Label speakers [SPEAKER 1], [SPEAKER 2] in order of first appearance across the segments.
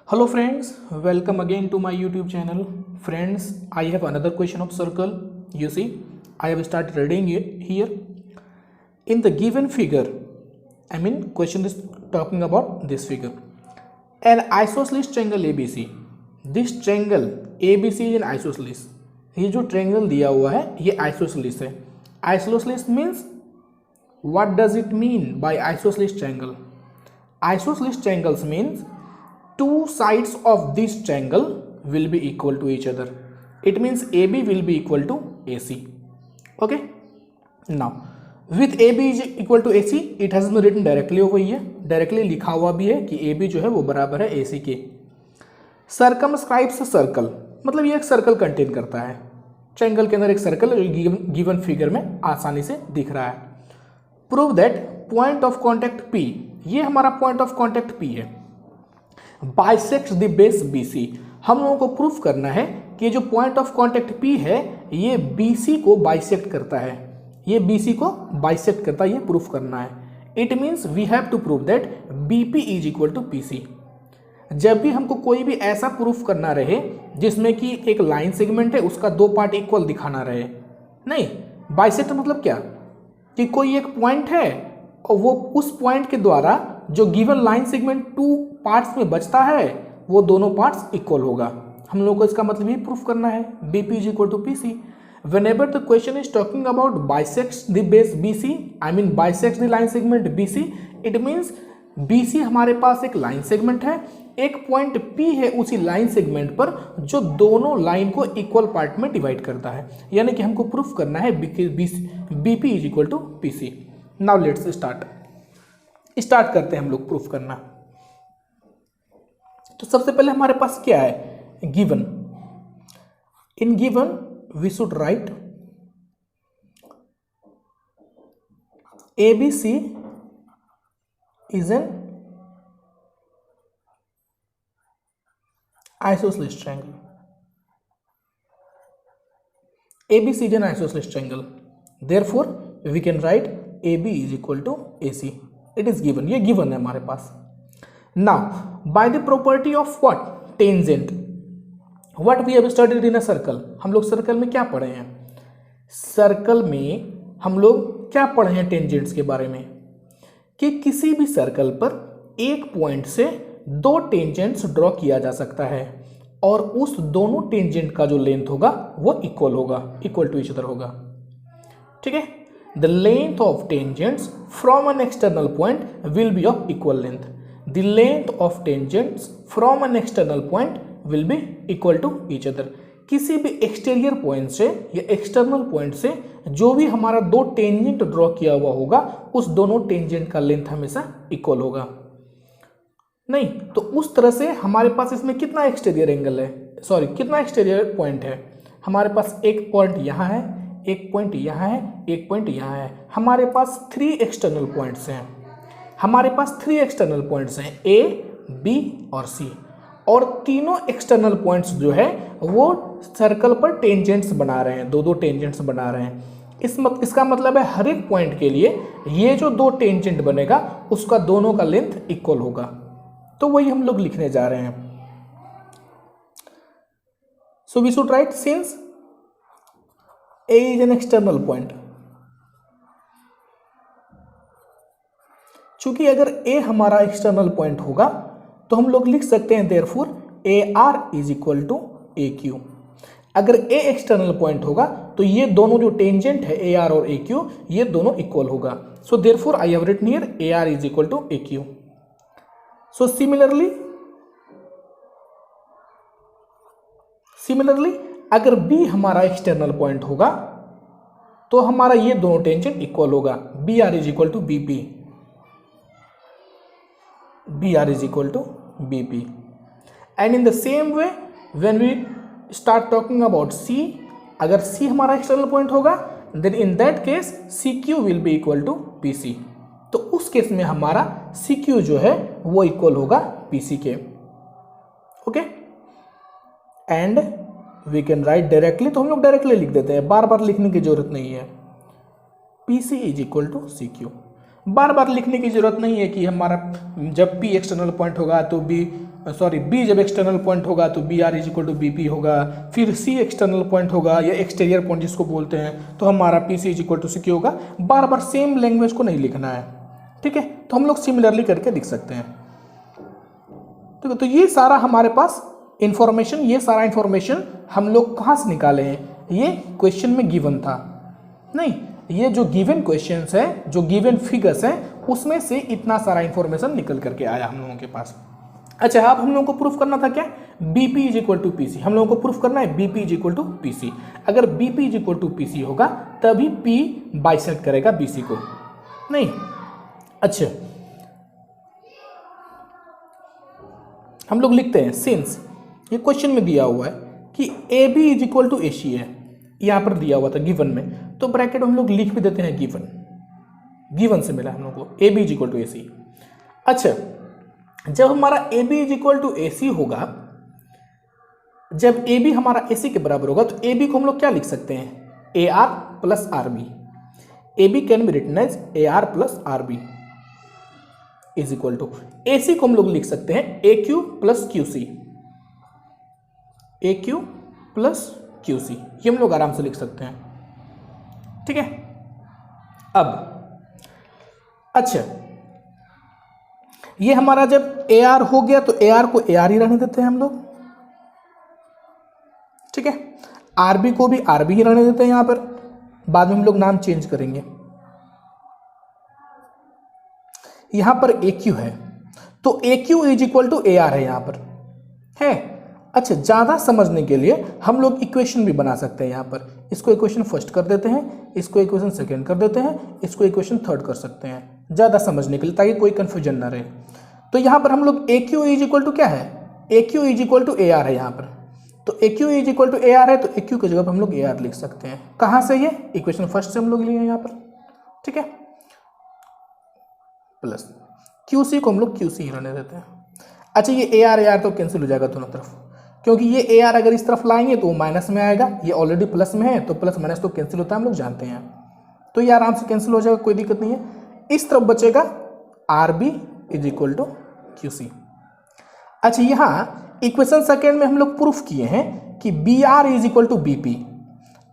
[SPEAKER 1] Hello friends, welcome again to my YouTube channel. Friends, I have another question of circle. You see, I have started reading it here. In the given figure, question is talking about this figure. An isosceles triangle ABC. This triangle ABC is an isosceles. ये जो triangle दिया हुआ है ये isosceles है. Isosceles means what does it mean by isosceles triangle? Isosceles triangles means two sides of this triangle will be equal to each other. It means AB will be equal to AC. Okay. Now with AB is equal to AC, it has been written directly over here. Directly लिखा हुआ भी है कि AB जो है वो बराबर है AC के. Circumscribes a circle, मतलब ये एक सर्कल कंटेन करता है. ट्रायंगल के अंदर एक सर्कल गिवन फिगर में आसानी से दिख रहा है. Prove that point of contact P, ये हमारा पॉइंट ऑफ कॉन्टैक्ट P है, बाइसेक्ट्स द बेस BC. हम लोगों को प्रूफ करना है कि जो पॉइंट ऑफ कॉन्टैक्ट P है ये BC को बाइसेक्ट करता है, ये BC को बाइसेक्ट करता है, ये प्रूफ करना है. It means we have to prove that BP is equal to PC. जब भी हमको कोई भी ऐसा प्रूफ करना रहे जिसमें कि एक लाइन सेगमेंट है उसका दो पार्ट इक्वल दिखाना रहे, नहीं बाइसेक्ट मतलब क्या कि कोई एक पॉइंट है और वो उस पॉइंट के द्वारा जो given line segment two parts में बचता है वो दोनों पार्ट्स इक्वल होगा. हम लोगों को इसका मतलब ये प्रूफ करना है BP is equal to PC. Whenever the question is talking about bisects the base BC, bisects the line segment BC, it means BC हमारे पास एक लाइन सेगमेंट है, एक पॉइंट P है उसी लाइन सेगमेंट पर जो दोनों लाइन को इक्वल पार्ट में डिवाइड करता है, यानी कि हमको प्रूफ करना है BP is equal to PC. Now let's start करते हैं हम लोग प्रूफ करना. तो सबसे पहले हमारे पास क्या है, given. In given we should write ABC is an isosceles triangle. ABC is an isosceles triangle. Therefore, we can write AB is equal to AC. It is given. ये given है हमारे पास. Now, by the property of what? Tangent. What we have studied in a circle. हम लोग circle में क्या पढ़े हैं? Circle में हम लोग क्या पढ़े हैं टेंजेंट्स के बारे में, कि किसी भी सर्कल पर एक पॉइंट से दो टेंजेंट्स ड्रॉ किया जा सकता है और उस दोनों टेंजेंट का जो लेंथ होगा वो इक्वल होगा, इक्वल टू ईच अदर होगा. ठीक है. The length of tangents from an external point will be of equal length. The length of tangents from an external point will be equal to each other. किसी भी exterior point से या external point से जो भी हमारा दो tangent draw किया हुआ होगा उस दोनों टेंजेंट का लेंथ हमेशा इक्वल होगा. नहीं तो उस तरह से हमारे पास इसमें कितना एक्सटीरियर एंगल है, सॉरी कितना एक्सटीरियर पॉइंट है, हमारे पास एक पॉइंट यहाँ है, एक पॉइंट यहाँ है, एक पॉइंट यहाँ है. हमारे पास थ्री एक्सटर्नल पॉइंट्स हैं, हमारे पास थ्री एक्सटर्नल पॉइंट्स हैं A, B और C, और तीनों एक्सटर्नल पॉइंट्स जो है वो सर्कल पर टेंजेंट्स बना रहे हैं, दो दो टेंजेंट्स बना रहे हैं. इसका मतलब है हर एक पॉइंट के लिए ये जो दो टेंजेंट बनेगा उसका दोनों का लेंथ इक्वल होगा. तो वही हम लोग लिखने जा रहे हैं. So we should write since A is an external point. चूंकि अगर A हमारा एक्सटर्नल पॉइंट होगा तो हम लोग लिख सकते हैं therefore AR is equal to AQ. अगर A एक्सटर्नल पॉइंट होगा तो ये दोनों जो टेंजेंट है AR और AQ ये दोनों इक्वल होगा. So therefore I have written here AR is equal to AQ. So similarly अगर B हमारा एक्सटर्नल पॉइंट होगा तो हमारा ये दोनों टेंजेंट इक्वल होगा. BR is equal to BP, BR is equal to BP. And in the same way when we start talking about C, अगर C हमारा एक्सटर्नल पॉइंट होगा then in that case CQ will be equal to PC. तो उस case में हमारा CQ जो है वो इक्वल होगा PC के. Okay. And we can write directly, तो हम लोग डायरेक्टली लिख देते हैं, बार बार लिखने की जरूरत नहीं है. PC is equal to CQ. बार बार लिखने की जरूरत नहीं है कि हमारा जब P एक्सटर्नल पॉइंट होगा तो B सॉरी बी जब एक्सटर्नल पॉइंट होगा तो B R is equal to B P होगा, फिर सी एक्सटर्नल पॉइंट होगा या एक्सटीरियर पॉइंट जिसको बोलते हैं, तो हमारा P C is equal to C Q होगा। बार बार सेम लैंग्वेज को नहीं लिखना है, ठीक है, तो हम लोग सिमिलरली करके लिख सकते हैं। ठीक है, तो ये सारा हमारे पास इंफॉर्मेशन, ये सारा इंफॉर्मेशन हम लोग कहाँ से निकाले हैं, ये क्वेश्चन में गिवन था नहीं, ये जो गिवन क्वेश्चंस है, जो गिवन फिगर्स हैं, उसमें से इतना सारा इंफॉर्मेशन निकल करके आया हम लोगों के पास। अच्छा, अब हम लोगों को प्रूफ करना था क्या, BP is equal to PC. हम लोगों को प्रूफ करना है BP is equal to PC. अगर BP is equal to PC होगा तभी पी बाइसेक्ट करेगा बीसी को, नहीं। अच्छा, हम लोग लिखते हैं सिंस, ये क्वेश्चन में दिया हुआ है कि A B is equal to A C है, यहाँ पर दिया हुआ था गिवन में, तो ब्रैकेट हम लोग लिख भी देते हैं गिवन, गिवन से मिला हम लोग को A B is equal to A C. अच्छा, जब हमारा A B is equal to A C होगा, जब ए बी हमारा ए सी के बराबर होगा, तो ए बी को हम लोग क्या लिख सकते हैं, A R plus R B. A B can be written as A R plus R B is equal to, A C को हम लोग लिख सकते हैं A Q plus Q C, A Q plus Q C, ये हम लोग आराम से लिख सकते हैं, ठीक है। अब अच्छा, ये हमारा जब ए आर हो गया तो ए आर को ए आर ही रहने देते हैं हम लोग, ठीक है। आर बी को भी आर बी ही रहने देते हैं, यहां पर बाद में हम लोग नाम चेंज करेंगे। यहां पर ए क्यू है तो A Q is equal to A R है यहां पर, है। अच्छा, ज्यादा समझने के लिए हम लोग इक्वेशन भी बना सकते हैं। यहां पर इसको इक्वेशन फर्स्ट कर देते हैं, इसको इक्वेशन सेकंड कर देते हैं, इसको इक्वेशन थर्ड कर सकते हैं, ज्यादा समझने के लिए, ताकि कोई कंफ्यूजन ना रहे। तो यहां पर हम लोग A Q is equal to क्या है, A Q is equal to A R है यहां पर, तो A Q is equal to A R है, तो ए क्यू की जगह पर हम लोग ए आर लिख सकते हैं। कहां से, ये इक्वेशन फर्स्ट से हम लोग लिए हैं यहां पर, ठीक है। प्लस क्यू सी को हम लोग क्यू सी ही रहने देते हैं। अच्छा, ये ए आर तो कैंसिल हो जाएगा दोनों तरफ, क्योंकि ये ए आर अगर इस तरफ लाएंगे तो वो माइनस में आएगा, ये ऑलरेडी प्लस में है, तो प्लस माइनस तो कैंसिल होता है, हम लोग जानते हैं, तो ये आराम से कैंसिल हो जाएगा, कोई दिक्कत नहीं है। इस तरफ बचेगा R B is equal to Q C. अच्छा, यहाँ इक्वेशन सेकेंड में हम लोग प्रूफ किए हैं कि B R is equal to B P,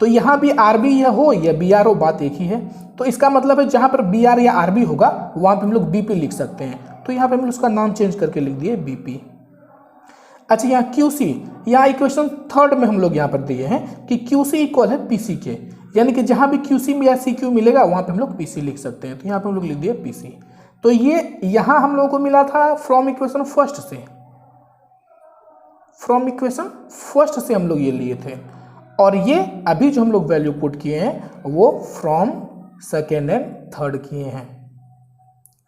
[SPEAKER 1] तो यहाँ भी आर बी हो या बी आर हो, बात एक ही है। तो इसका मतलब है जहाँ पर बी आर या आर बी होगा वहाँ पे हम लोग बी पी लिख सकते हैं, तो यहाँ पे हम लोग उसका नाम चेंज करके लिख दिए बी पी। अच्छा, यहाँ क्यू सी, यहाँ इक्वेशन थर्ड में हम लोग यहाँ पर दिए हैं कि क्यू सी इक्वल है पी सी के, यानी कि जहाँ भी क्यू सी या सी क्यू मिलेगा वहाँ पे हम लोग पी सी लिख सकते हैं, तो यहाँ पे हम लोग लिख दिए पी सी। तो ये यहाँ हम लोगों को मिला था फ्रॉम इक्वेशन फर्स्ट से, फ्रॉम इक्वेशन फर्स्ट से हम लोग ये लिए थे, और ये अभी जो हम लोग वैल्यू पुट किए हैं वो फ्रॉम सेकेंड एंड थर्ड किए हैं,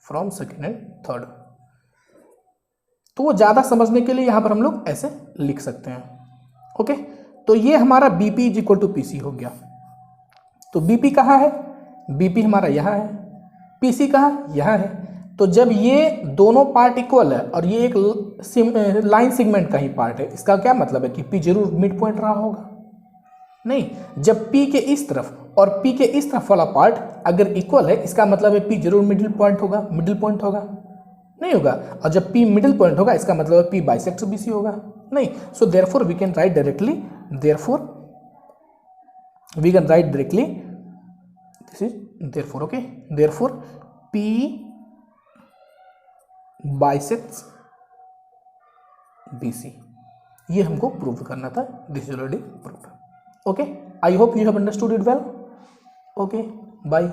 [SPEAKER 1] फ्रॉम सेकेंड एंड थर्ड। तो वो ज़्यादा समझने के लिए यहाँ पर हम लोग ऐसे लिख सकते हैं, ओके। तो ये हमारा BP is equal to PC हो गया। तो बीपी कहाँ है, बीपी हमारा यहाँ है, पीसी कहाँ, यहाँ है। तो जब ये दोनों पार्ट इक्वल है और ये एक लाइन सेगमेंट का ही पार्ट है, इसका क्या मतलब है कि पी जरूर मिड पॉइंट रहा होगा, नहीं। जब पी के इस तरफ और पी के इस तरफ वाला पार्ट अगर इक्वल है, इसका मतलब है पी जरूर मिडिल पॉइंट होगा, मिडिल पॉइंट होगा, नहीं होगा। और जब P मिडिल पॉइंट होगा इसका मतलब है P बाइसेक्ट BC होगा, नहीं। So therefore we can write directly, therefore we can write directly this is therefore, okay, therefore P bisects BC, ये हमको प्रूव करना था, this is already proved, okay. I hope you have understood it well, okay, bye.